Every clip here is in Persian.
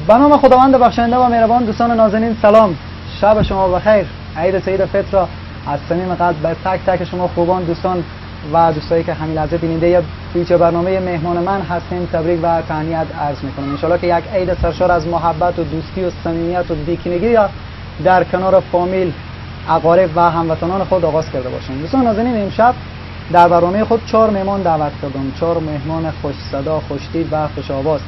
به نام خداوند بخشنده و مهربان. دوستان نازنین سلام، شب شما بخیر. عید سعید فطر را از صمیم قلب به تک تک شما خوبان، دوستان و دوستایی که همین لحظه بیننده ویدیو برنامه مهمان من هستیم تبریک و تهنیت عرض میکنم. ان شاءالله که یک عید سرشار از محبت و دوستی و صمیمیت و بی‌کینگی را در کنار فامیل، اقارب و هموطنان خود آغاز کرده باشیم. دوستان نازنین، امشب در برنامه خود 4 مهمان دعوت کردم، 4 مهمان خوش صدا، خوش‌دید و خوش آواز.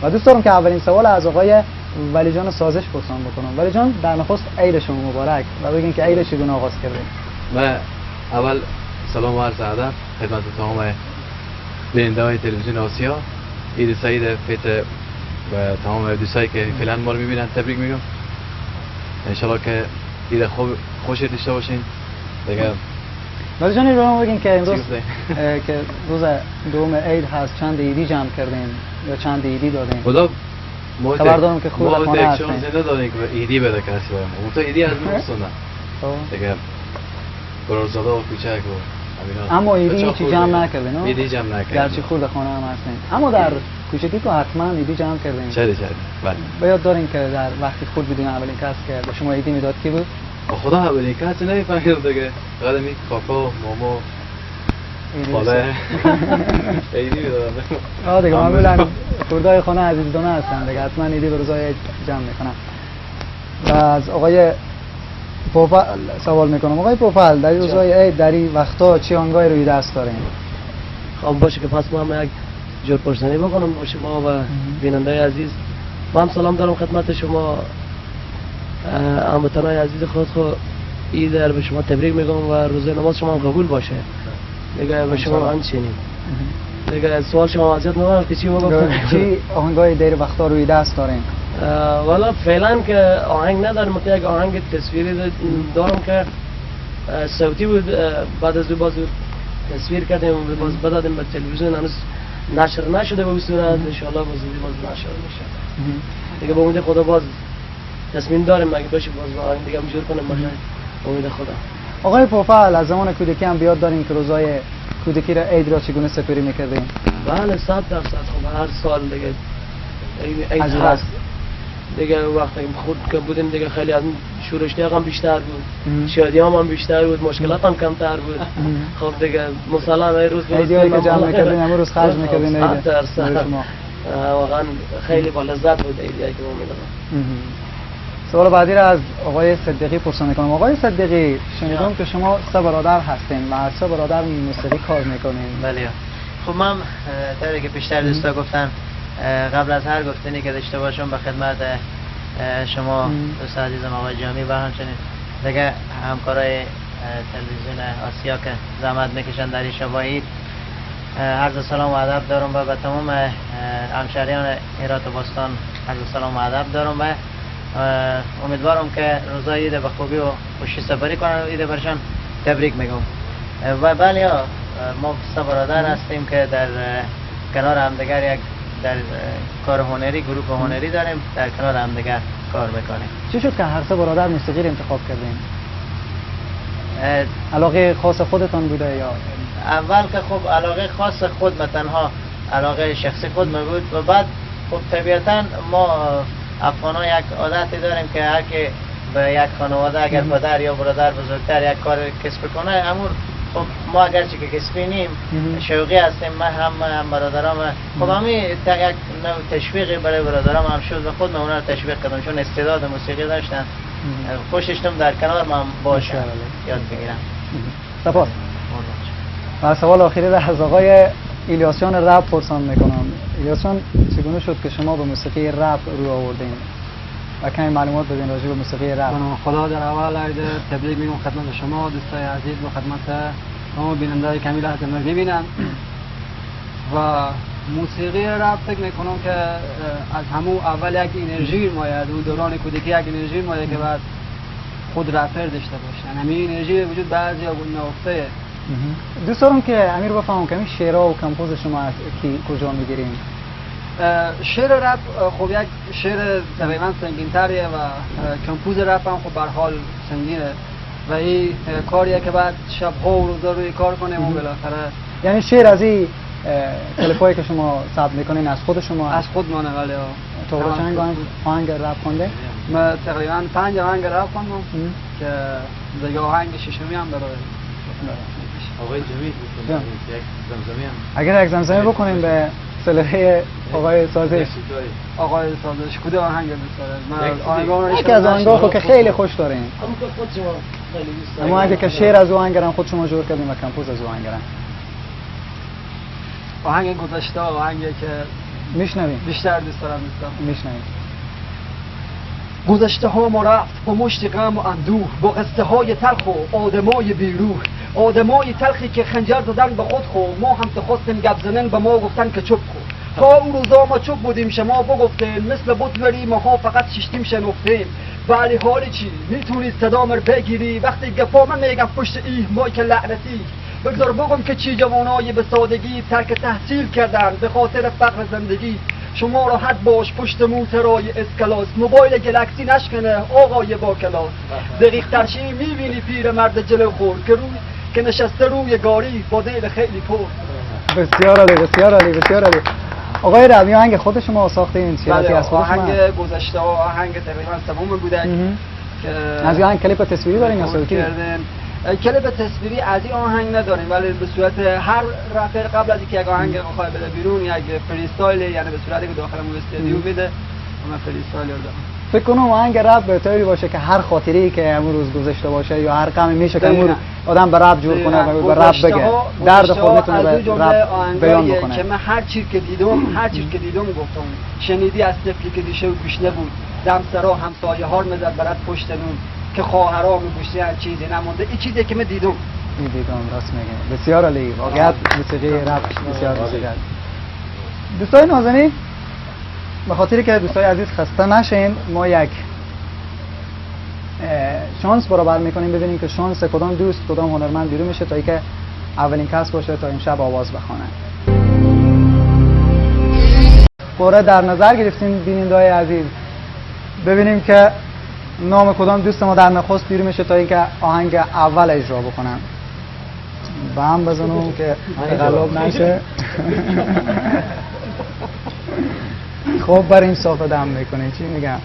و دوست دارم که اولین سوال از آقای ولی جان سازش پرسان بکنم. ولی جان، در نخست عید شما مبارک و بگین که عید چگونه آغاز کردید. و اول سلام و عرض ادب خدمت تمام بیننده‌های تلویزیون آسیا. عید سعید فطر و تمام دوستایی که فعلا ما رو می‌بینن تبریک میگم. ان شاءالله که عید خوش داشته باشین. دیگه ولی جان، رو بگین که امروز که روز دوم عید هست، چند عیدی جمع کردین یا چند عیدی دادین؟ خدا خبر دارم که خوب خانه هستین. ما زنده داریم که عیدی بده کسی بایم. اون تو عیدی از نمی‌سونه. دیگه برازاده و کوچک و اما عیدی هیچی جمع نکردین؟ نه، عیدی جمع نکردیم. گرچه خود خانه هم هستین، اما در کوچکی که حتما عیدی جمع کردین. چه بله. به یاد دارین که در وقتی خود بودین اولین کس که به شما عیدی میداد کی بود؟ خدا اولین کسی نمی‌فهمید دیگه. قدمی کاکا، ماما، خاله عیدی میدادن. دیگه معمولا خردای خانه عزیزانه هستن دیگه، حتما عیدی به روزای جمع میکنن. و از آقای پوپل سوال میکنم. آقای پوپل، در روزای عید در این وقتا چی آنگاهی روی دست دارین؟ خب باشه که پس ما یک جور پرسنی بکنم با شما و بیننده عزیز. ما هم سلام دارم خدمت شما هموطنان عزیز خود. عید به شما تبریک میگم و روز نماز شما قبول باشه. دیگه به شما همچنین. دیگه سوال شما وضعیت نمی‌کنم که چی بگم. چی آهنگای دیر وقتا روی دست دارین؟ والا فعلا که آهنگ ندارم، یک آهنگ تصویری دارم که صوتی بود، بعد از باز تصویر کردیم و باز بدادیم به تلویزیون، هنوز نشر نشده به صورت. ان شاء الله باز نشر میشه. دیگه به امید خدا باز تصمیم داریم اگه بشه باز آهنگ دیگه جور کنیم باشه. امید خدا. آقای پوپل، از زمان کودکی هم بیاد داریم که روزای کودکی را عید را چگونه سپری میکردیم؟ بله 100%. خب هر سال دیگه عید هست دیگه. وقتی خود که بودیم دیگه خیلی از شورشتی هم بیشتر بود، شادی هم بیشتر بود، مشکلات هم کمتر بود. خب دیگه مثلا این روز عیدی که جمع میکردیم همون روز خرج میکردیم. واقعا خیلی با لذت بود عیدی که ما میدادم. سوال بعدی را از آقای صدیقی پرسان میکنم. آقای صدیقی، شنیدم که شما 3 برادر هستین و هر 3 برادر موسیقی کار میکنین. بله. خب من طوری که بیشتر دوستا گفتن، قبل از هر گفتنی که داشته باشم به خدمت شما دوست عزیزم آقای جامی و همچنین دیگه همکارای تلویزیون آسیا که زحمت میکشن در این شب عید، عرض سلام و ادب دارم و به تمام همشهریان هرات و باستان عرض سلام و ادب دارم و امیدوارم که روزای عید به خوبی و خوشی سپری کنن و عید برشان تبریک میگم. و بله، ما 3 برادر هستیم که در کنار همدیگر یک در کار هنری، گروه هنری داریم، در کنار همدیگر کار میکنیم. چی شد که هر 3 برادر موسیقی رو انتخاب کردین؟ علاقه خاص خودتان بوده یا؟ اول که خب علاقه خاص خود، تنها علاقه شخصی خود می بود و بعد خب طبیعتا ما افغان‌ها یک عادتی داریم که هر کی به یک خانواده اگر پدر یا برادر بزرگتر یک کار کسب کنه، امور خب ما اگرچه که کسبی نیم شوقی هستیم، من هم برادرام خب همین یک نوع تشویقی برای برادرام هم شد و خود من اونا رو تشویق کردم چون استعداد موسیقی داشتن. خوش داشتم در کنار من باشم یاد بگیرم. سپاس. و سوال آخری را از آقای ایلیاسیان رپ پرسان میکنم. ایلیاسیان، چگونه شد که شما به موسیقی رپ رو آوردین و کمی معلومات بدین راجع به موسیقی رپ؟ خدا در اول عید تبریک میگم خدمت شما دوستای عزیز و خدمت تمام بیننده‌های کمی لحظه ما میبینن. و موسیقی رپ فکر میکنم که از همون اول یک انرژی ماید، اون دوران کودکی یک انرژی ماید که بعد خود رپر داشته باشن. همین انرژی وجود بعضیا نهفته. دوست دارم که امیر بفهمم که این شعرها و کمپوز شما از کجا میگیرین؟ شعر رپ خب یک شعر تقریبا سنگین‌تریه و کمپوز رپ هم خب به هر حال سنگینه و این کاریه که بعد شب‌ها و روزا روی کار کنیم و بالاخره. یعنی شعر از این کلیپایی که شما ثبت میکنین از خود شما؟ از خود مانه. ولی تو چند آهنگ رپ خونده؟ من تقریبا 5 آهنگ رپ خوندم که دیگه آهنگ ششمی هم داره. آقای جمیل یک زمزمه هم اگر یک زمزمه بکنیم به سلسله آقای سازش. آقای سازش کدوم آهنگ دوست داره؟ یکی از آهنگا خود که خیلی خوش دارین. هم که خود شما خیلی دوست دارید. اما اگه که شعر از او آهنگرم خود شما جور کردیم و کمپوز از او آهنگرم. آهنگ گذشته آهنگی که میشنویم. بیشتر دوست دارم میشنویم. گذشته ها ما رفت با مشت غم و اندوه، با قصه های تلخ و آدمای بیروح، آدمای تلخی که خنجر زدن به خود خو. ما هم که خواستیم گپ زنن به ما گفتن که چپ خو. تا اون روزا ما چپ بودیم شما بگفتین، مثل بطوری ما ها فقط ششتیم شنفتیم. ولی حالی چی میتونی صدا مر بگیری وقتی گپا من میگم پشت ای مایک لعنتی. بگذار بگم که چی جوانای به سادگی ترک تحصیل کردن به خاطر فقر زندگی. شما راحت باش پشت موترای اسکلاس، موبایل گلکسی نشکنه آقای با کلاس. دقیق ترشی میبینی پیر مرد جلو خور که نشسته روی گاری با دل خیلی پر. بسیار عالی، بسیار عالی، بسیار عالی. آقای ربی آهنگ خود شما ساخته این سیاسی از خود شما؟ آهنگ گذشته آهنگ تقریبا سوم بوده که از آهنگ کلیپ تصویری دارین یا صوتی؟ کلیپ تصویری از این آهنگ نداریم ولی به صورت هر رپر قبل از اینکه یک آهنگ بخواد بده بیرون یک فریستایل، یعنی به صورتی که داخل استودیو میده و من فریستایل رو دارم. فکر کنم آهنگ رپ به طوری باشه که هر خاطری که امروز گذشته باشه یا هر غمی میشه که امروز آدم به رپ جور کنه و به رپ بگه درد خود میتونه به رپ بیان بکنه. که من هر چیز که دیدم گفتم شنیدی از طفلی که دیشه و گوش نبود، دمسرا همسایه ها رو میزد برات پشت نون که خواهرام گوشتی هر چیزی نمونده. این چیزی که من دیدم راست میگه. بسیار عالی، واقعا موسیقی رپ بسیار موسیقی. دوستای نازنین، به خاطری که دوستای عزیز خسته نشین ما یک شانس برابر میکنیم ببینیم که شانس کدام دوست کدام هنرمند بیرون میشه تا اینکه اولین کس باشه تا امشب آواز بخونه. قرعه در نظر گرفتیم بیننده‌های عزیز ببینیم که نام کدام دوست ما در نخست بیرون میشه تا اینکه آهنگ اول اجرا بکنن. با هم بزنم که غلاب نشه. خب بریم صافه دم میکنیم چی میگم؟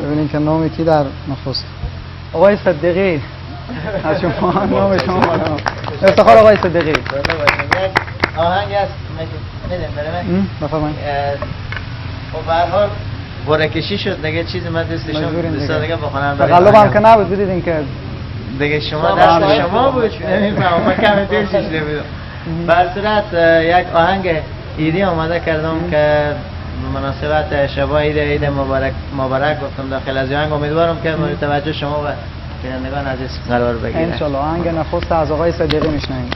ببینیم که نام کی در نخست. آقای صدیقی از شما نام شما بالا. افتخار آقای صدیقی. آهنگ است میدیم برای من؟ بفرمایید. خب به هر حال برکشی شد دیگه چیزی من دوستا دیگه بخونم. غلاب هم که نبود بدیدین که دیگه شما دست شما بود. نمیفهمم من کمی پیشش نمیدونم. بر صورت یک آهنگ ایدی آماده کردم که مناسبت شب عید مبارک گفتم داخل از آهنگ. امیدوارم که مورد توجه شما و بینندگان عزیز قرار بگیره. ان شاء الله آهنگ نخست از آقای صدیقی میشنویم.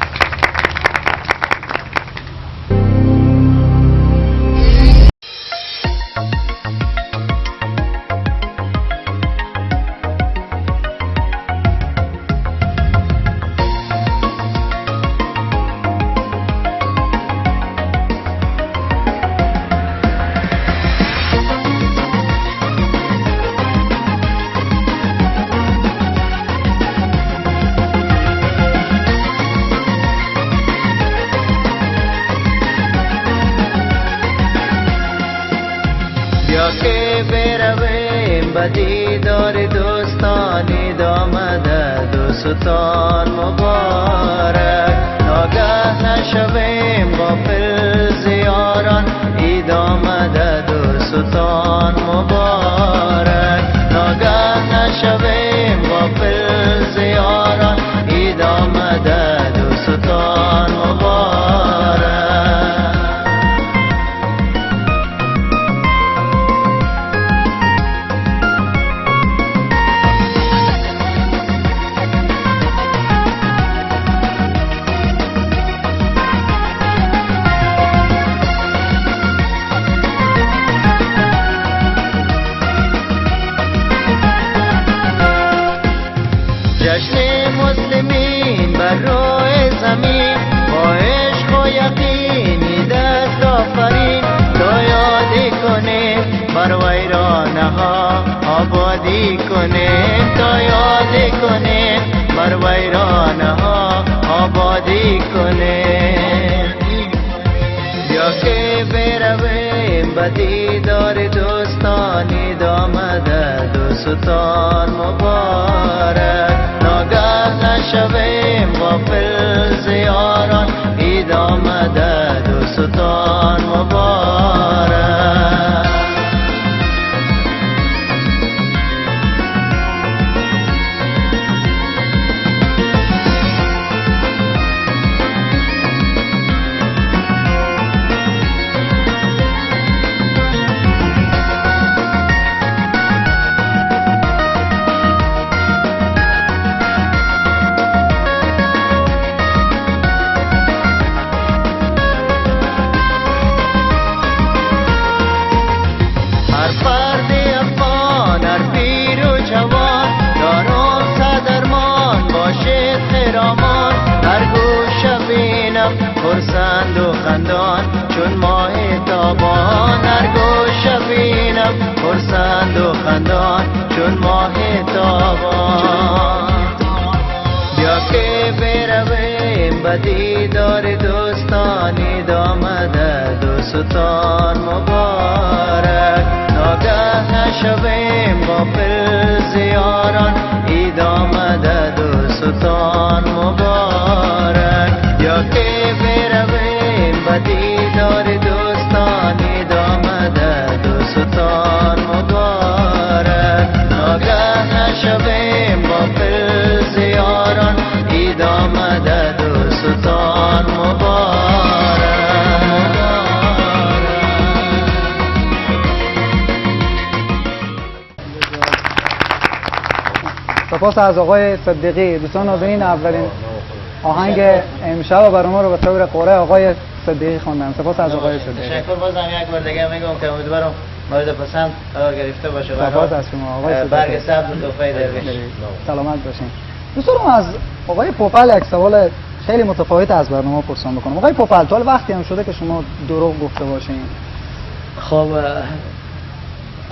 دوستان مبارک ناگه نشویم غافل زیاران عید آمده دوستان مبارک ناگه نشویم غافل زیاران عید آمده دوستان مبارک جشن مسلمین بر روی زمین با عشق و یقین دست آفرین تا یادی کنیم بر ویرانه ها آبادی کنیم تا یادی کنیم بر ویرانه ها آبادی کنیم بیا که برویم به دیدار دوستانی آمده دوستان مبارک ناگه نشویم غافل زیاران عید آمده دوستان مبارک خرسند و خندان چون ماه تابان هر گوشه بینم خرسند و خندان چون ماه تابان بیا که برویم به دیدار دوستانی آمده دوستان مبارک ناگه نشویم غافل زیاران عید آمده دوستان مبارک یا که برویم به دیدار دوستانی آمده دوستان مبارک ناگه نشویم غافل زیاران عید آمده دوستان مبارک سپاس از آقای صدیقی. دوستان ناظرین، اولین آهنگ امشب برنامه رو به طور قرعه آقای صدیقی خواندن. سپاس از آقای صدیقی. تشکر. بازم یک بار دیگه میگم که امیدوارم مورد پسند قرار گرفته باشه. سپاس از شما آقای صدیقی. برگ سبز و تحفه درویش. سلامت باشین. دوستان از آقای پوپل یک سوال خیلی متفاوت از برنامه پرسان بکنم. آقای پوپل، تا وقتی هم شده که شما دروغ گفته باشین؟ خب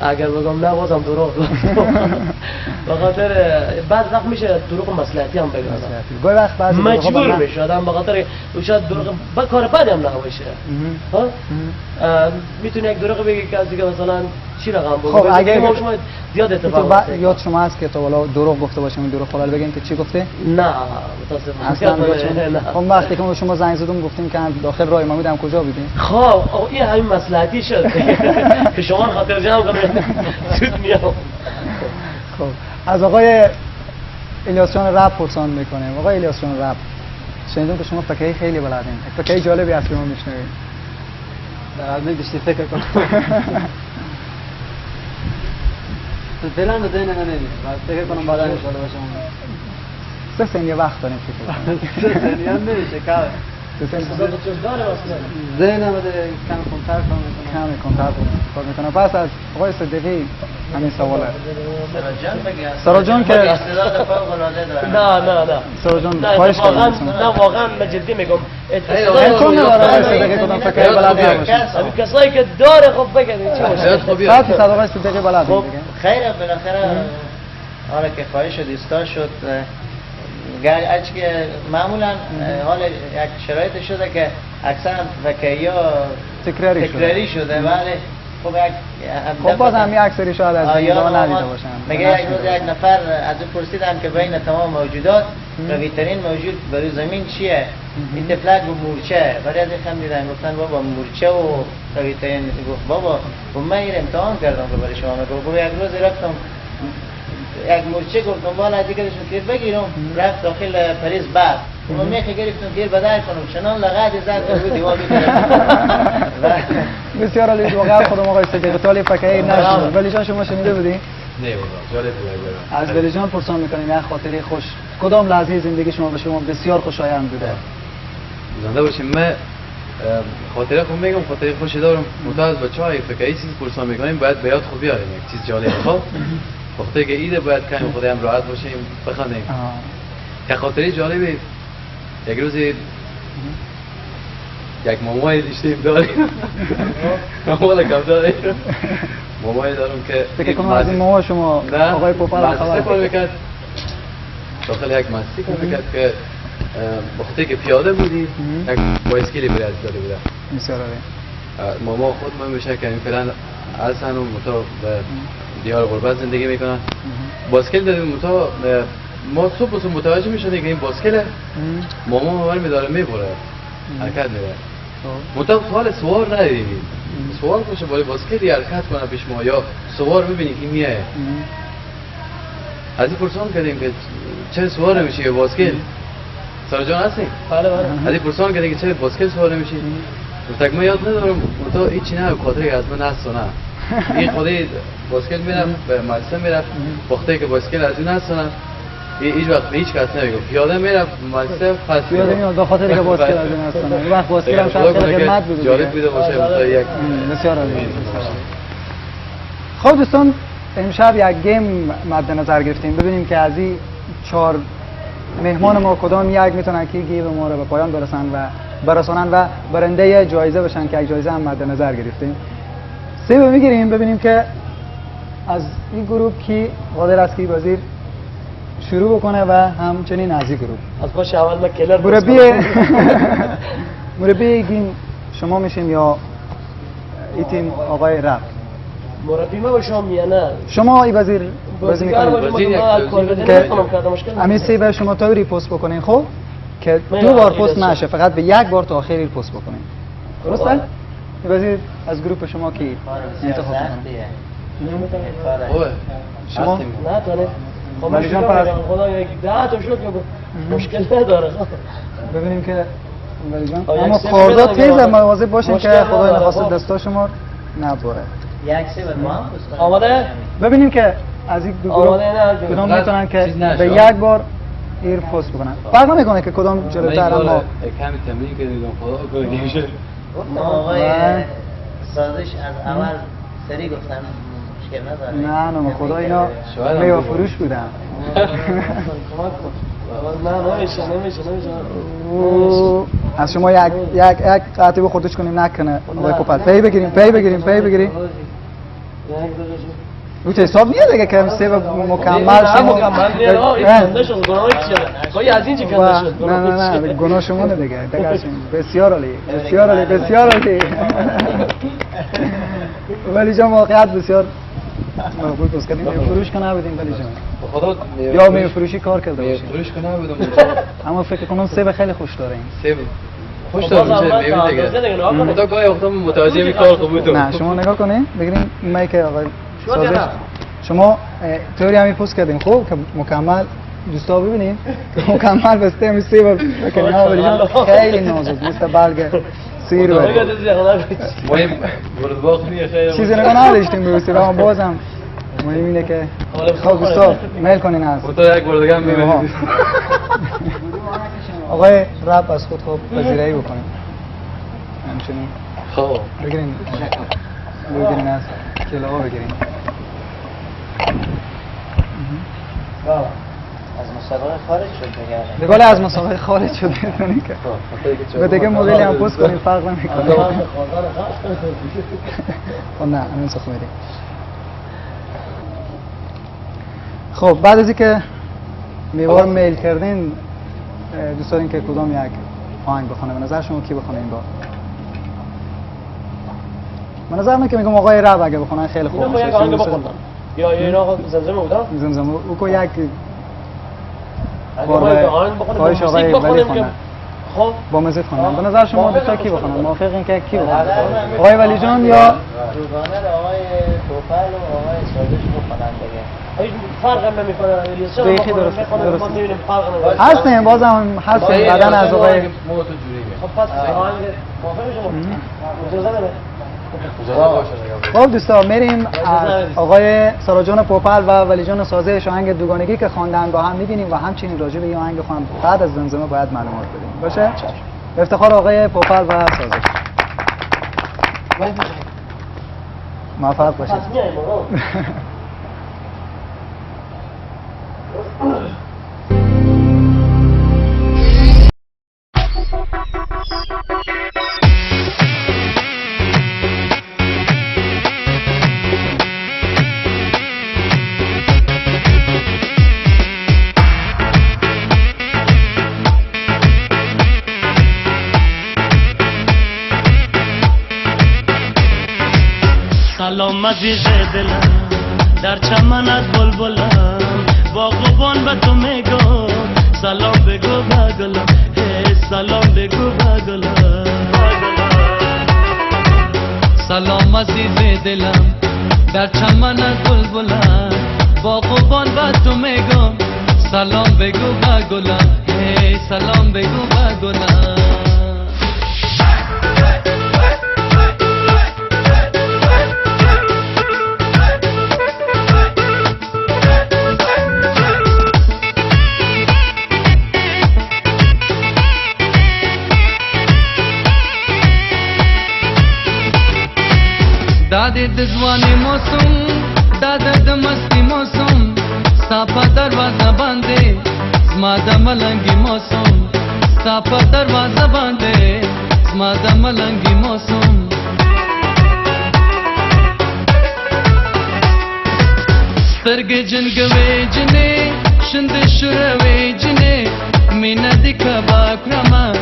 اگر بگم نه بازم دروغ به خاطر بعد وقت میشه دروغ مصلحتی هم بگم. گاهی وقت بعضی مجبور میشه آدم به خاطر شاید دروغ با کار بدی هم نباشه. ها میتونه یک دروغ بگی که از دیگه مثلا چی رقم بگه. خب اگه شما زیاد اتفاق یاد شما هست که تو والا دروغ گفته باشیم دروغ حلال بگین که چی گفته؟ نه متاسفم اصلا. خب وقتی که شما زنگ زدم گفتیم که داخل راه ما بودم کجا بودیم؟ خب این همین مصلحتی شد که شما خاطر جمع کنید زود میام. خب از آقای الیاس جان رپ پرسان میکنیم. آقای الیاس جان رپ، شنیدم که شما فکری خیلی بلدین. فکری جالبی از شما میشنویم. در حال بیشتر فکر کنم. فعلا به ذهن من نمیاد. فکر کنم بعدا ان شاء الله باشم. سه ثانیه وقت داریم فکر کنم. سه ثانیه هم نمیشه کار. ذهنم کم کنترل کار میکنم. پس از آقای صدیقی همین سواله. سراجان که استعداد فوق العاده داره. نه سراجان خواهش کنم. نه واقعا من جدی میگم امکان نداره صدیقی کدام فکر بلد باشه. همین کسایی که داره خب بگید چی باشه. ساعتی صد آقای صدیقی بلد خب خیره بالاخره حالا که خواهش شد ایستا شد گرچه که معمولا حال یک شرایط شده که اکثر فکریا تکراری شده ولی خب باز هم یک اکثری شاید از اینجا ندیده باشن. میگه یک روز یک نفر از او پرسیدن که بین تمام موجودات قوی ترین موجود برای زمین چیه؟ این تفلک و مورچه. برای از این خم دیدن گفتن بابا مورچه و قوی ترین. گفت بابا من این امتحان کردم که برای شما میگم. گفت یک روز رفتم یک مورچه گفتم بالا دیگرشون تیر بگیرم، رفت داخل پریز بعد اون میخی گرفتم تیر بدر کنم چنان لغت زد که روی دیوار بسیار عالی. واقعا خودم آقای صدیق طالب فکری نشد. ولی جان شما شنیده بودی؟ نه بابا جالب بود. از ولی جان پرسان میکنیم یک خاطره خوش کدام لحظه زندگی شما به شما بسیار خوشایند بوده؟ زنده باشیم. من خاطره خود میگم خاطره خوشی دارم. متأسف بچه‌های فکری چیزی پرسان میکنیم باید به یاد خود بیاریم یک چیز جالب. خب وقتی که ایده باید کنیم خودم راحت باشیم بخوانیم. که خاطره جالبی یک روز یک مامایی داشتیم داریم. مامان کم داریم. مامایی دارم که فکر کنم از این مامان شما آقای پوپال خبر میکرد داخل یک مستی کار میکرد که وقتی که پیاده بودیم یک بایسکلی برای از داده بودم. بسیار عالی. ماما خود من میشه که این فعلا هستن و متا دیار غربت زندگی میکنن. باسکل دادیم متا ما صبح متوجه میشدیم که این باسکل ماما ما میداره میبره حرکت میره. متا حال سوار ندیدیم. سوار باشه بالا باسکلی حرکت کنه پیش ما یا سوار ببینیم که میه. از این پرسان کردیم که چه سوار نمیشه یه باسکل؟ سارا جان هستی؟ بله بله. از این پرسان کردیم که چه باسکل سوار نمیشه؟ گفتم من یاد ندارم متا هیچی نه خاطره از من هست و نه. این خودی باسکل میرم به مدرسه میرم وقتی که باسکل از اون هست و نه هیچ وقت هیچ کس نمیگه پیاده میرم مدرسه پس پیاده میاد به خاطر که باسکل از این هست و نه. این وقت باسکل هم شاید خیلی قیمت بوده. جالب بوده باشه متا یک بسیار عالی. خب دوستان امشب یک گیم مد نظر گرفتیم ببینیم که از این 4 مهمان ما کدام یک میتونن که گیم ما رو به پایان برسانن و برنده جایزه بشن که یک جایزه هم مد نظر گرفتیم. 3 میگیریم ببینیم که از این گروه کی قادر است که وزیر شروع بکنه و همچنین از این گروه از باشه اول من کلر مربی گیم شما میشیم یا این تیم آقای رب؟ مربی ما به شما میانه شما ای وزیر بازی میکنید که همین 3 شما تاوری پست بکنین خب که 2 بار پست نشه فقط به 1 بار تا آخری پست بکنین. درسته؟ وزیر از گروه شما کی انتخاب کنید؟ شما؟ نه تو نه. ولی جان پس خدا یک 10 تا شد که مشکل نداره. ببینیم که ولی جان اما کاردا تیز مواظب باشین که خدای نخواسته دستا شما نبره. یک 3 ما آماده؟ ببینیم که از این دو گروه کدام میتونن که به 1 بار ایر پست بکنن. فرق نمیکنه که کدام جلوتر اما کمی تمرین کردیم خدا کنه میشه. آقای سازش از اول سری گفتن مشکل نداره. نه خدا اینا میوه فروش بودن. نه نمیشه. از شما یک قطعه بخوردش کنیم نکنه آقای کوپل. پی بگیریم. رو حساب نیه دیگه که 3 مکمل شما مکمل نیه کنده شد گناه چیه؟ خواهی از این چی کنده شد؟ نه گناه شمونه دیگه بسیار عالی ولی جان واقعیت بسیار مقبول پس کردیم. فروش کنه بدیم ولی جان خدا یا می فروشی کار کرده باشیم فروش کنه بدم اما فکر کنم 3 خیلی خوش داره این 3 خوش داره میشه دیگه خدا گاهی وقتا متوجه می کار خوب بود. نه شما نگاه کنین بگیرین این که آقای سازش شما تئوری همین پست کردین خب که مکمل دوستا ببینین که مکمل بسته همین 3 بار بکنین ولی خیلی نازک مثل برگ سیر ما این ورد باخت نیه خیلی چیزی نگاه نداشتیم ببسید اما بازم مهم اینه که خب دوستا میل کنین از تو یک بار دیگه هم میبینید آقای رب از خود خوب پذیرایی بکنین همچنین خب بگیرین از کلاها بگیرین از مسابقه خارج شد دیگه. بگاله از مسابقه خارج شد بدونی که به دیگه مدلی هم پست کنیم فرق نمیکنه. خب نه همین سخت میریم. خب بعد از اینکه میوار میل کردین دوست دارین که کدام یک آهنگ بخونه؟ به نظر شما کی بخونه این بار؟ به نظر من که میگم آقای رب اگه بخونه خیلی خوب میشه. یک آهنگ بخونم یا اینا زمزمه بودن؟ زمزمه او کو یک خواهش آقای ولی خواندن خب با مزید خواندن. به نظر شما دو تا کی بخونن؟ موافقین که کی بخونن؟ آقای ولی جان یا دوگانه آقای توفل و آقای سازش بخونن دیگه. هیچ فرق هم نمیکنه. دیگه درست ما میبینیم فرق نمیکنه. هستیم بازم هستیم بدن از آقای مو تو جوری خب پس آهنگ موافق شما اجازه بده. خب دوستان میریم از آقای ساراجان پوپل و ولی جان سازش آهنگ دوگانگی که خواندن با هم میبینیم و همچنین راجع به این آهنگ خواندن بعد از زمزمه باید معلومات بدیم باشه. افتخار آقای پوپل و سازش. موفق باشید. سلام عزیز دلم در چمنت بلبلم باغبان به تو میگم سلام بگو به گلم سلام بگو به گلم سلام عزیز دلم در چمنت بلبلم باغبان به تو میگم سلام بگو به گلم سلام بگو به گلم داده دزوانی موسم داده دمستی موسم ساپا دروازه بانده زماده ملنگی موسم ساپا دروازه بانده زماده ملنگی موسم سترگ جنگوی جنه شند شروی جنه مینا دیکا باکرما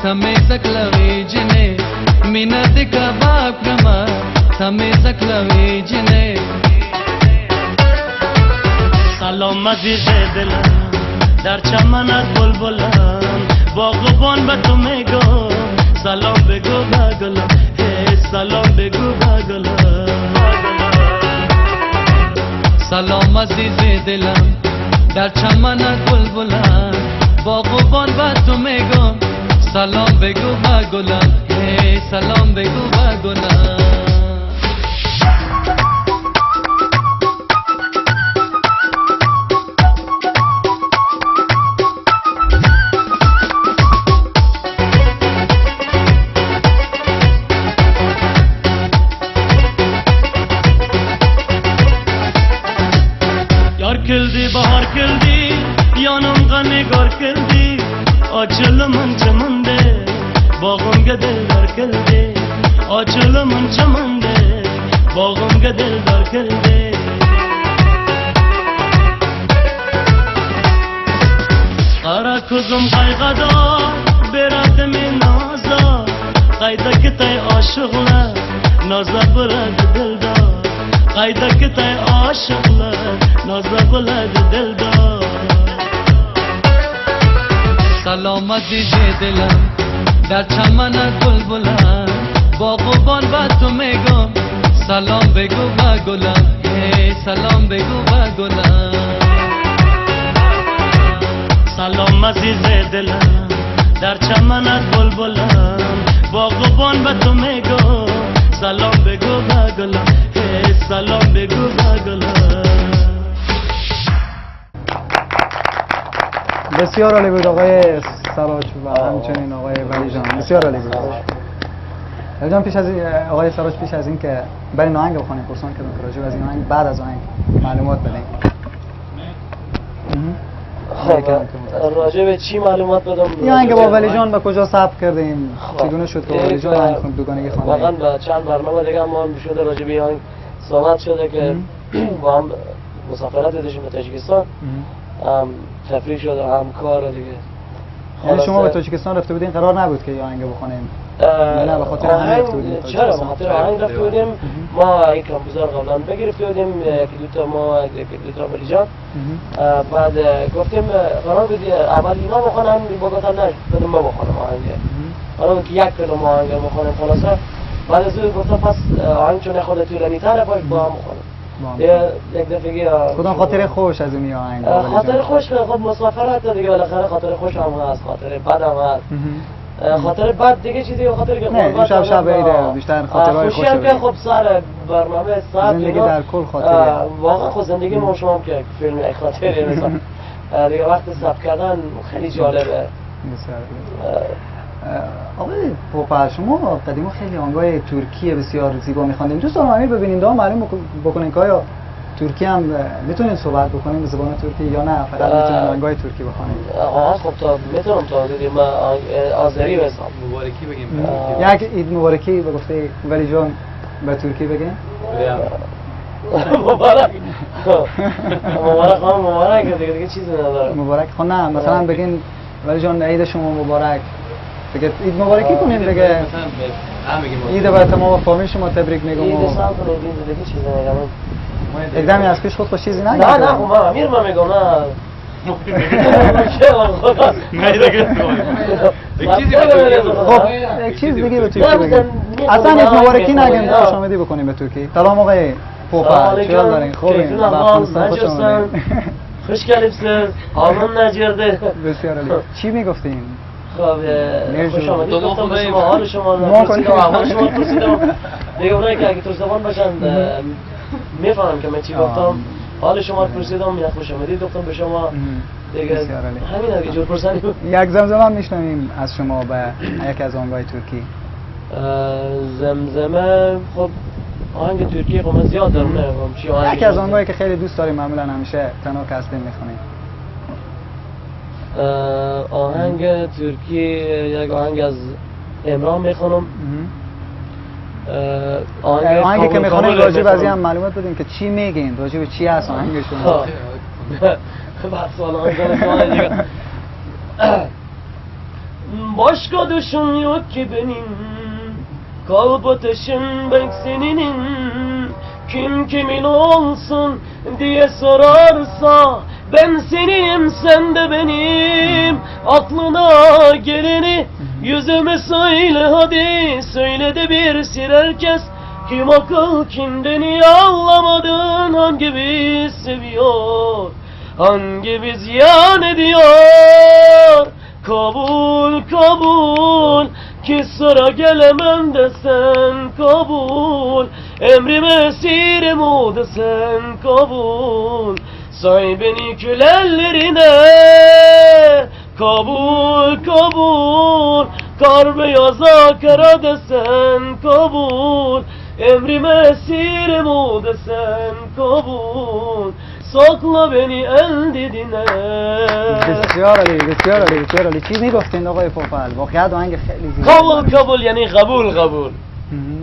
تمیزک لوی جنه مینا دیکا باکرما تمیزک لوی جنه سلام عزیز دلم در چمنت بلبلم باغبان به تو میگم سلام بگو به گلم سلام بگو به گلم سلام عزیز دلم در چمنت بلبلم باغبان به تو میگم سلام بگو به گلم سلام بگو به گلم کلدی بهار کلدی یانم غنگار کلدی آچل من چمنده باغم گدل دار کلدی آچل من چمنده باغم گدل دار کلدی قرا کزم قایقدا برات من نازا قایدا کتای عاشقلا نازا برات دلدار قایدا کتای عاشقلا نازا بلد دلدار سلام عزیز دلم در چمنت بلبلم باغبان به تو میگم سلام بگو به گلم سلام بگو به گلم سلام عزیز دلم در چمنت بلبلم باغبان به تو میگم سلام بگو به گلم سلام بگو به گلم بسیار عالی بود آقای سراج و همچنین آقای ولی جان بسیار عالی بود. ولی جان پیش از آقای سراج پیش از این که برای آهنگ بخونیم پرسان کردم که راجع به از این آهنگ بعد از آهنگ معلومات بدیم. راجع به چی معلومات بدم؟ این آهنگ با ولی جان به کجا ثبت کردیم؟ چگونه شد که ولی جان آهنگ خوند دوگانگی خواندیم؟ واقعا با چند برنامه دیگه هم شده راجع به این آهنگ صحبت شده که با هم مسافرت داشتیم به تاجیکستان تفریح شد و همکار دیگه. یعنی شما به تاجیکستان رفته بودین قرار نبود که این آهنگ بخونیم؟ نه به خاطر آهنگ رفته بودیم. چرا به خاطر آهنگ رفته بودیم. ما این کامپوزر قبلا بگرفته بودیم که دوتا ما دوتا ملیجان بعد گفتیم قرار بود اول اینا بخونن با گفتن نه بدون ما بخونم آهنگ قرار بود که یک کلمه آهنگ بخونم خلاصه بعد از اون گفتم پس آهنگ چون خود طولانی تره باید با هم بخونم یک دفعه کدام خاطر خوش از این آهنگ خاطر خوش که خب مسافرت دیگه بالاخره خاطر خوش هم هست خاطر بد هم هست خاطر بد دیگه چیزی خاطر که نه شب عیده بیشتر خاطرهای خوش خوشی که خب سر برنامه ساعت زندگی در کل خاطره واقعا خب زندگی ما شما که فیلم یک خاطره مثلا دیگه وقت ثبت کردن خیلی جالبه آقای پوپل شما قدیما خیلی آهنگای ترکی بسیار زیبا می‌خواندین دوست دارم همین ببینید دا معلوم بکنین که آیا ترکی هم میتونین صحبت بکنین به زبان ترکی یا نه فقط میتونین آهنگای ترکی بخونین خب تا میتونم تا دیدیم آذری بسام مبارکی بگیم یک عید مبارکی به گفته ولی جان به ترکی بگین مبارک مبارک دیگه چیزی نداره مبارک خب نه مثلا بگین ولی جان عید شما مبارک دیگه عید مبارکی کنین دیگه عید به تمام فامیل شما تبریک میگم عید سال کنید دیگه چیزی نگم اقدامی از پیش خود چیزی نگم نه نه خب امیر من میگم نه یک چیز دیگه به ترکی بگیم اصلا یک مبارکی نگیم خوش آمدی بکنیم به ترکی سلام آقای پوپل چه دارین خوبین افغانستان خوش آمدین خوش گلیبسیز آمون نجرده بسیار عالی چی میگفتین خب خوش آمدید گفتم به شما حال شما پرسیدم احوال شما پرسیدم دیگه اونایی که اگه ترجمان باشن میفهمم که من چی گفتم حال شما رو پرسیدم یا خوش آمدید گفتم به شما دیگه همین دیگه جور پرسانی بود یک زمزمه هم میشنویم از شما به یک از آهنگای ترکی زمزمه خب آهنگ ترکی خب من زیاد دارم نمیدونم چی آهنگ یک از آهنگایی که خیلی دوست داریم معمولا همیشه تنها کستیم میخونیم آهنگ ترکی یک آهنگ از امران میخونم آهنگی که میخونیم راجب از هم معلومات بدیم که چی میگین راجب چی هست آهنگ شما بحث آهنگ دیگه başka düşün yok ki benim kalp ateşim bek seninin kim kimin olsun diye sorarsa ben senim sen de benim aklına geleni yüzüme söyle hadi söyle de bir herkes kim akıl kimden iyi anlamadın hangi biz seviyor hangi biz ziyan ediyor kabul kabul ki sıra gelemem desen kabul emrime esirim o desen kabul say beni kül ellerine kabul kabul kar beyaza kara desen kabul emrime esirim o desen kabul sakla beni el didine بسیار عالی بسیار عالی بسیار عالی چی میگفتین آقای پوپل واقعا آهنگ خیلی زیبا kabul kabul یعنی قبول قبول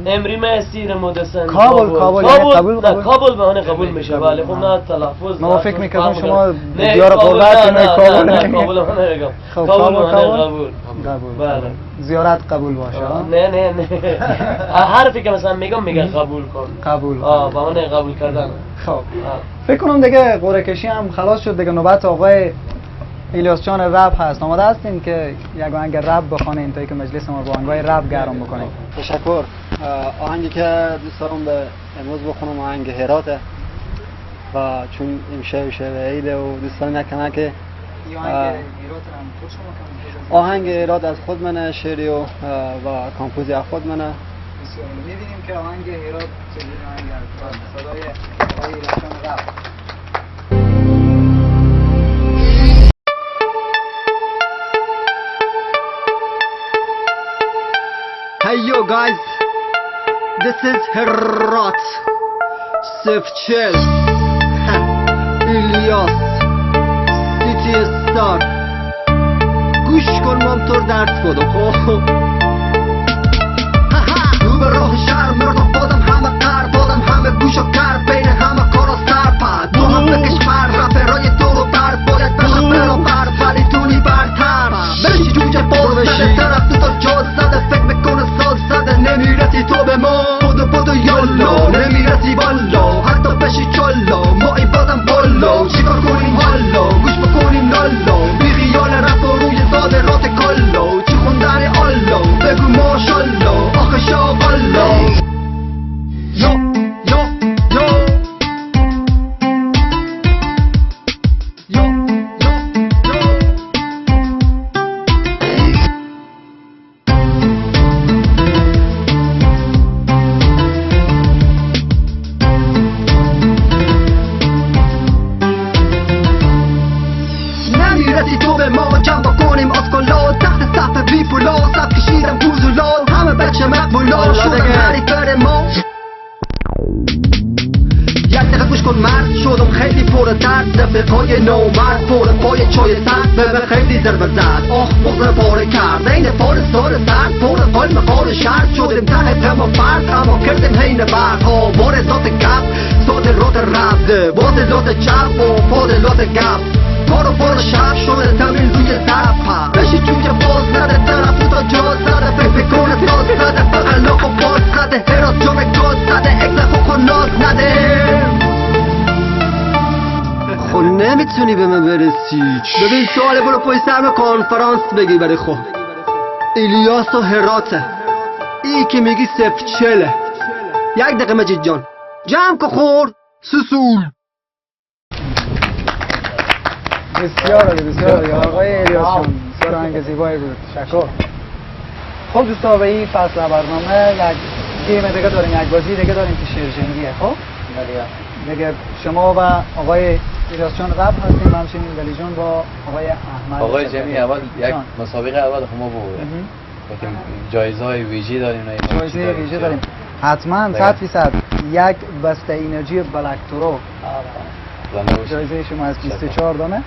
امرime esirim o desen kabul kabul یعنی قبول قبول قبول به قبول میشه ولی خب نه تلفظ ما فکر میکردم شما دیار قربت نه قبول نه قبول نمیگم قبول قبول بله زیارت قبول باشه نه نه نه حرفی که مثلا میگم قبول کن قبول با من قبول کردن خب فکر کنم دیگه قرعه کشی هم خلاص شد دیگه نوبت آقای الیاس جان رپ هست آماده هستین که یک آهنگ رپ بخونین تا اینکه مجلس ما با آهنگای رپ گرم بکنیم تشکر آهنگی که دوست دارم به امروز بخونم آهنگ هراته و چون امشب شب عیده و دوستان نکنه که آهنگ هرات از خود منه شعری و کامپوزی از خود منه می‌بینیم که آهنگ هرات چجوری آهنگ است صدای آقای الیاس جان رپ Hey yo guys, this is Herat Sefchel Ilyas City Star گوش کن مامتور درس بودم رو به راه شهر مردم بادم همه قرد دادم همه گوش و کرد بین همه کارا سرپد با هم به کشور رفرای دور و برد باید بشن برابر ولی دونی برتر بشی جوجه باز بده طرف دوتا جاز زده فکر میکنه ساز زده نمیرسی تو به ما بودو یالا ضربه زد آخ بغض پاره کرد این فار سار سرد پر قلم قار شرد شدیم ته تم و فرد اما کردیم حین برق ها بار ذات گپ ذات لات رد باز لات چپ و پاد لات گپ پارو شب شده تمرین روی زپ بشی چون که باز نده طرف تا جاز زده فکر کنه ساز زده فقط لاخ و باز زده هراز جام گاز زده اکزه خوکو ناز نده خب نمیتونی به من برسی ببین سوال برو پای سرم کنفرانس بگی برای خود ایلیاس و هراته ای که میگی 040 یک دقیقه مجید جان جمع که خورد سسول بسیار عالی آقای الیاس جان بسیار آهنگ زیبایی بود تشکر. خب دوستان به این فصل برنامه یک گیم دیگه داریم یک بازی دیگه داریم که شیرجنگیه. خب دیگه شما و آقای الیاس جان قبل هستیم همچنین ولی جان با آقای احمد آقای جمی اول یک مسابقه اول شما بود که جایزه های ویژه داریم جایزه ویژه داریم حتما 100% یک بسته انرژی بلکترو جایزه شما از 24 دانه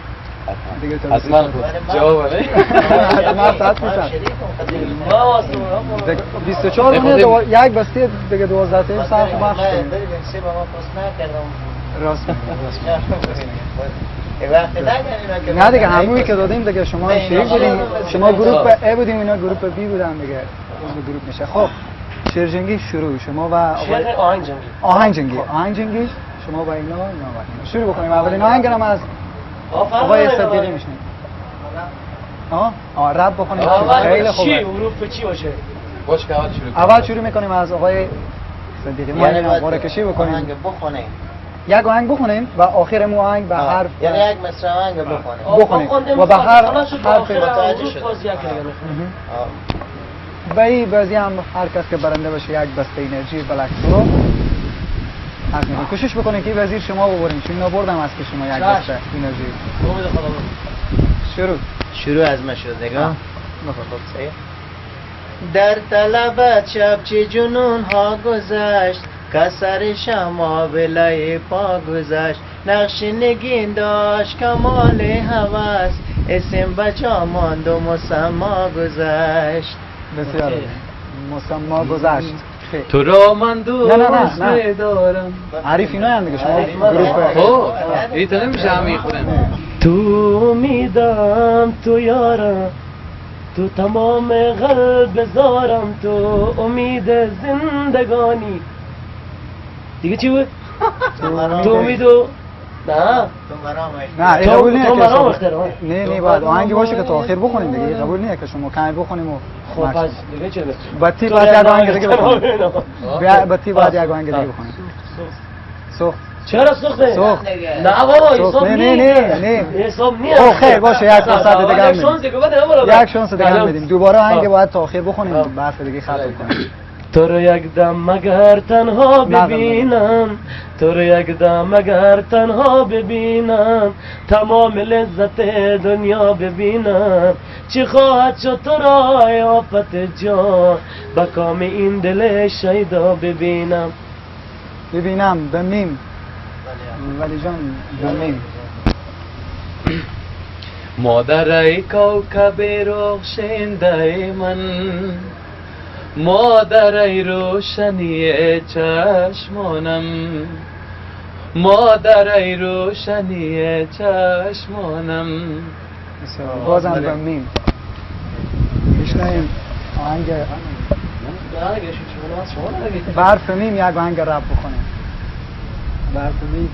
دیگه تا حتما جواب نه حتما 100% 24 دانه یک بسته دیگه 12 تا صرف بخش کنیم راست نه دیگه همونی که دادیم دیگه شما شریک بودیم شما گروه A بودیم اینا گروه B بودن دیگه عضو گروه میشه. خب شیرجنگی شروع شما و آهنگ جنگی شما با اینا شروع بکنیم. اولین آهنگ هم از آقای صدیقی میشنیم. رب بکنیم خیلی خوبه. چی حروف چی باشه؟ باش که اول شروع میکنیم از آقای صدیقی یعنی قرعه کشی بکنیم آهنگ بخونیم یک آهنگ بخونیم و آخر مو آهنگ به حرف یعنی یک مصرع آهنگ بخونیم و به هر حرف متوجه شد به این بازی هم هر کس که برنده باشه یک بسته انرژی بلکترو حق میکنه. کوشش بکنید که این وزیر شما ببرین چون اینا بردم است که شما یک بسته انرژی شروع از ما شد نگاه در طلبت شب چه جنون ها گذشت کسر شما بلای پا گذشت نقش نگین داشت کمال هوس اسم بچا ماند و مسما گذشت بسیار مسما گذشت تو را من دوست دارم عریف اینا هم دیگه شما گروه خب این تو نمیشه هم میخورم تو امیدم تو یارم تو تمام قلب زارم تو امید زندگانی دیگه چی بود؟ تو امیدو نه قبول نیه که نه باید آهنگی باشه که تا آخر بخونیم دیگه قبول نیه که شما کمی بخونیم و خب پس دیگه چه بطی باید یک آهنگ دیگه بخونیم بطی باید یک آهنگ دیگه بخونیم سخت چرا سخته؟ سخت نه بابا حساب نه حساب نیست او خیر باشه یک فرصت دیگه هم میدیم یک شانس دیگه هم میدیم دوباره آهنگ باید تا آخر بخونیم بعد دیگه ختم کنیم. تو رو یک دم مگر تنها ببینم تو رو یک دم مگر تنها ببینم تمام لذت دنیا ببینم چی خواهد شد تو را ای آفت جان با کام این دل شیدا ببینم به میم ولی جان به میم مادر ای کوکب رخشنده من مادر ای روشنی چشمانم مادر ای روشنی چشمانم بازم به میم میشنیم آهنگ برف میم یک آهنگ رب بکنیم برف میم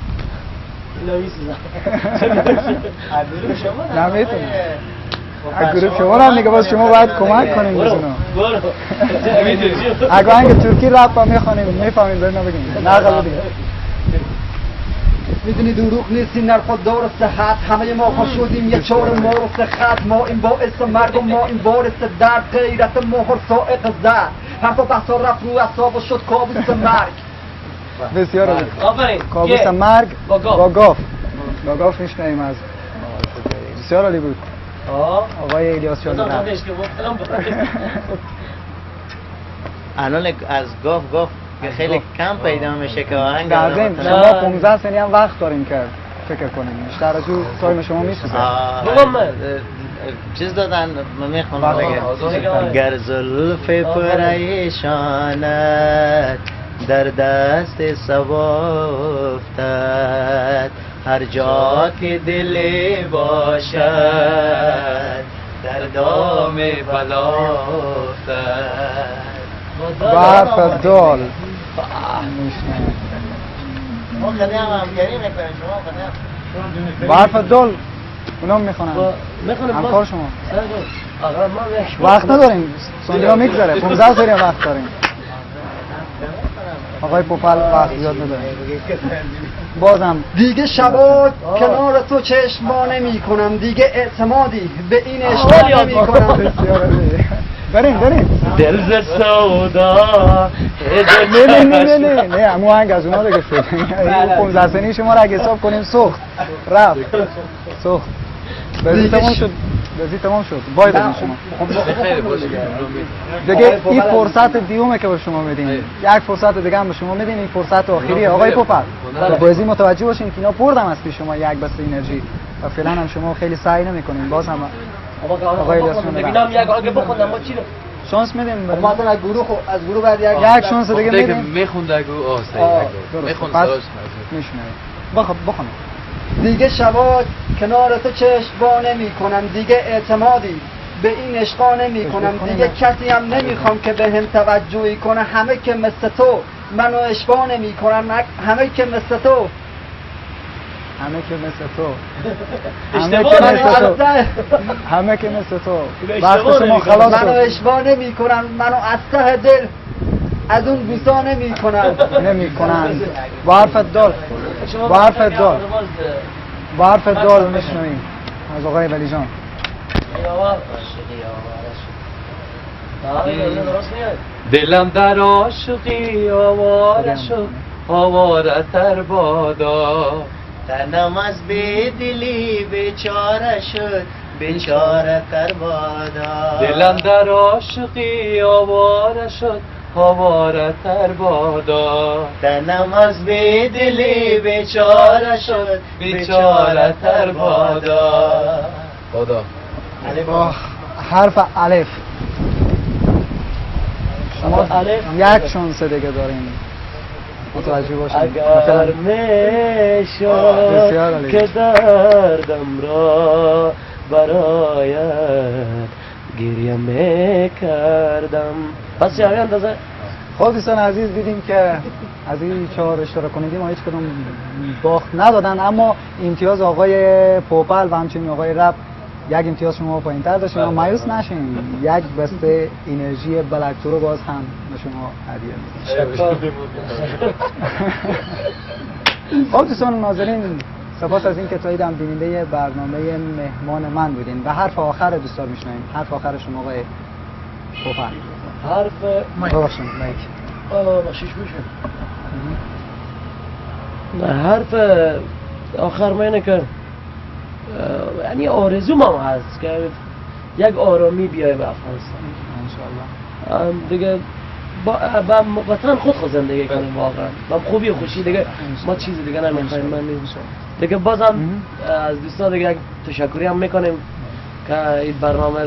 نمیتونیم گروه شما هم میگه باز شما باید کمک کنیم بزنو اگه آهنگ ترکی رپ هم میخوانیم میفهمیم بریم بگیم نه قبول دیگه میدونی دروغ نیستی نر خود دار صحت همه ما خوش شدیم یک چار ما رو سخت ما این باعث مرگ و ما این باعث درد غیرت مهر سائق زد هر تا بحثا رفت رو اصاب و شد کابوس مرگ بسیار عالی آفرین کابوس مرگ با گاف میشنیم از بسیار عالی بود آقای الیاس جان الان از گاف خیلی کم پیدا میشه که آهنگ در ضمن شما 15 ثانیه هم وقت داریم که فکر کنیم بیشتر از اون تایم شما میسوزه بابا من چیز دادن میخونم دیگه. گر زلف پریشانت در دست سوا افتد، هر جا که دل باشد در دام بلا افتد. برف دال ما خیلی همگری میکنیم شما خیلی برف دال اونم میخونن میخونم همکار شما آقا ما وقت نداریم سوندیا میگذره 15 سری وقت داریم آقای پوپل وقت زیاد نداریم بازم دیگه شبا کنار تو چشم نمی کنم، دیگه اعتمادی به این عشق نمی کنم. بریم دل ز سودا نه همون هنگ از اونا دیگه شد 15 سنی شما رو اگه حساب کنیم سخت رفت سخت بازی تمام شد باید از شما دیگه این فرصت دیومه که به شما میدیم یک فرصت دیگه هم به شما میدیم این فرصت آخریه آقای پوپل بازی متوجه باشین که اینا پردم از پیش شما یک بسته انرژی و فعلا هم شما خیلی سعی نمی‌کنین باز هم آقای الیاس ببینم یک آگه بخونم ما چی رو شانس میدیم ما اصلا از گروه بعد یک شانس دیگه میدیم میخونده گو میخون میشنویم بخونم دیگه شبا کنار تو چشم نمی کنم، دیگه اعتمادی به این عشقا نمی کنم، دیگه کسی هم نمیخوام که به هم توجهی کنه، همه که مثل تو منو اشبا نمی کنن، همه که مثل تو همه که مثل تو وقت شما خلاص منو اشبا نمی کنن، منو از ته دل از اون بوسا نمی کنن با حرف دال میشنویم از آقای ولی جان دلم در عاشقی آواره شد آواره تر بادا، تنم از بیدلی بیچاره شد بیچاره تر بادا. دلم در عاشقی آواره شد آواره تر بادا، تنم از بیدلی بیچاره شد بیچاره تر بادا. حرف الف شما یک شانس دیگه داریم متوجه باشید اگر میشد که دردم را برایت گریه میکردم. پس چه اندازه؟ خب دوستان عزیز دیدیم که از این 4 اشتراک کننده ما هیچ کدوم باخت ندادن، اما امتیاز آقای پوپل و همچنین آقای رب یک امتیاز شما پایین‌تر داشت. شما مایوس نشین، یک بسته انرژی بلکتو رو باز هم به شما هدیه می‌دیم. خب دوستان ناظرین سپاس از اینکه تا هم بیننده برنامه مهمان من بودین. به حرف آخر دوستان میشنویم. حرف آخر شما آقای پوپل. حرف باشین مایک. باشیش بشین. حرف آخر من اینه که یعنی آرزوم هم هست که یک آرامی بیای به افغانستان انشالله دیگه با وطن خود زندگی کنیم واقعا با خوبی و خوشی دیگه ما چیزی دیگه نمیخوایم. من دیگه بازم از دوستان دیگه تشکری هم میکنیم که این برنامه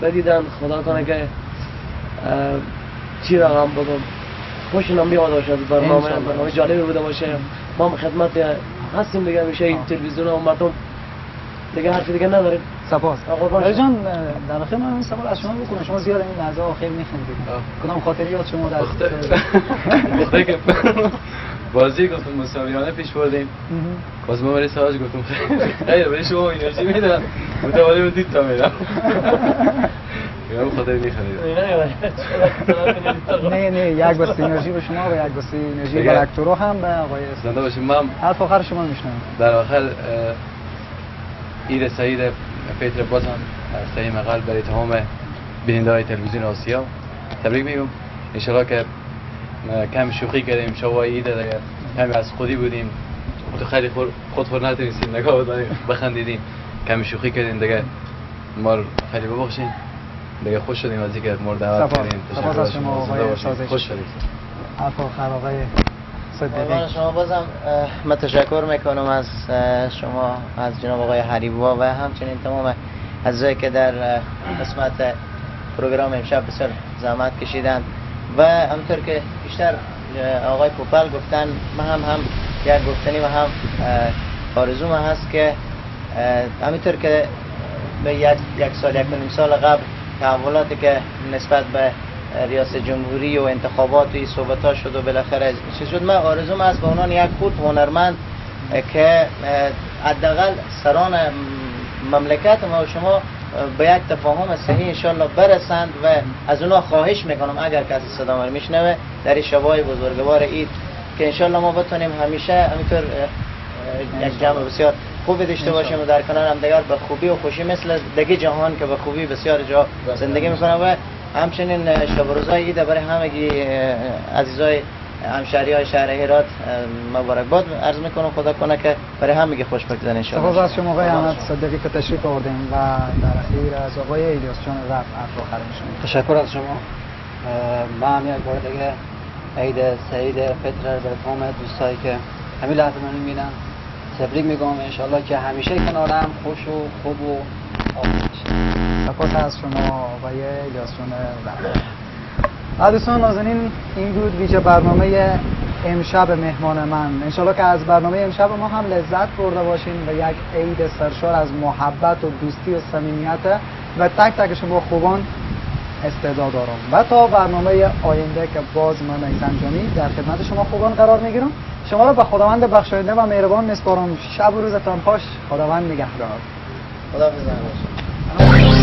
بدیدن. خدا کنه که چی را هم بگم خوشون هم بیاد باشه از برنامه جالبی بوده باشه. ما خدمت هستیم دیگه میشه این تلویزیون و مردم دیگه حرفی دیگه نداریم. سپاس. آقا جان در واقع من این سوال از شما بکنم. شما زیاد این لحظه آخر میخندید. کدام خاطریات شما در وقتی که بازی گفتم مساویانه پیش بردیم باز ما برای سواج گفتم خیلی برای شما انرژی میدم متوالی من دید تا میرم میرم خاطر میخندید. نه یک بسته انرژی به شما و یک بسته انرژی بلکتورو هم به آقای زنده باشیم. من حرف آخر شما میشنم. در آخر عید سعید فطر بازم سعی مقال برای تمام بیننده های تلویزیون آسیا تبریک میگم. انشالله که کم شوخی کردیم شبای عید دیگه کمی از خودی بودیم تو خیلی خود نتونستیم نگاه بخندیدیم کم شوخی کردیم دیگه ما خیلی ببخشید دیگه خوش شدیم از اینکه ما دعوت کردیم. تشکر از شما آقای سازش. خوش شدید. حرف آخر آقای قربان شما بازم من تشکر میکنم از شما از جناب آقای حریبوا و همچنین تمام عزیزایی که در قسمت پروگرام امشب بسیار زحمت کشیدند و همونطور که بیشتر آقای پوپل گفتن، من هم یک گفتنی و هم آرزوم هست که همینطور که به یک سال یک و نیم سال قبل تحولاتی که نسبت به ریاست جمهوری و انتخابات و صحبت ها شد و بالاخره چیز شد، من آرزوم هست به عنوان یک خود هنرمند که حداقل سران مملکت ما و شما به یک تفاهم صحیح انشالله برسند و از اونا خواهش میکنم اگر کسی صدا ما میشنوه در این شبای بزرگوار عید که انشالله ما بتونیم همیشه همینطور یک جمع بسیار خوبی داشته باشیم و در کنار هم دیگر به خوبی و خوشی مثل دیگه جهان که به خوبی بسیار جا زندگی میکنه و همچنین شب و روزهای عید برای همگی عزیزای همشهری‌های شهر هرات مبارکباد عرض میکنم. خدا کنه که برای همگی خوش بگذره ان شاء الله. سپاس از شما آقای احمد صدیقی که تشریف آوردین و در اخیر از آقای الیاس جان رفت عفو آخر میشونیم. تشکر از شما. من هم یک بار دیگه عید سعید فطر به تمام دوستایی که همین لحظه من میبینم تبریک میگم. انشالله که همیشه کنارم خوش و خوب و آباد. سپاس از شما آقای الیاس جان رفت. دوستان نازنین، این بود ویژه برنامه امشب مهمان من. انشالله که از برنامه امشب ما هم لذت برده باشین و یک عید سرشار از محبت و دوستی و صمیمیت و تک تک شما خوبان استعداد دارم. و تا برنامه آینده که باز من ایسان جانی در خدمت شما خوبان قرار میگیرم، شما را به خداوند بخشاینده و مهربان میسپارم. شب و روزتان خوش. خداوند نگهدار. خدا بزن.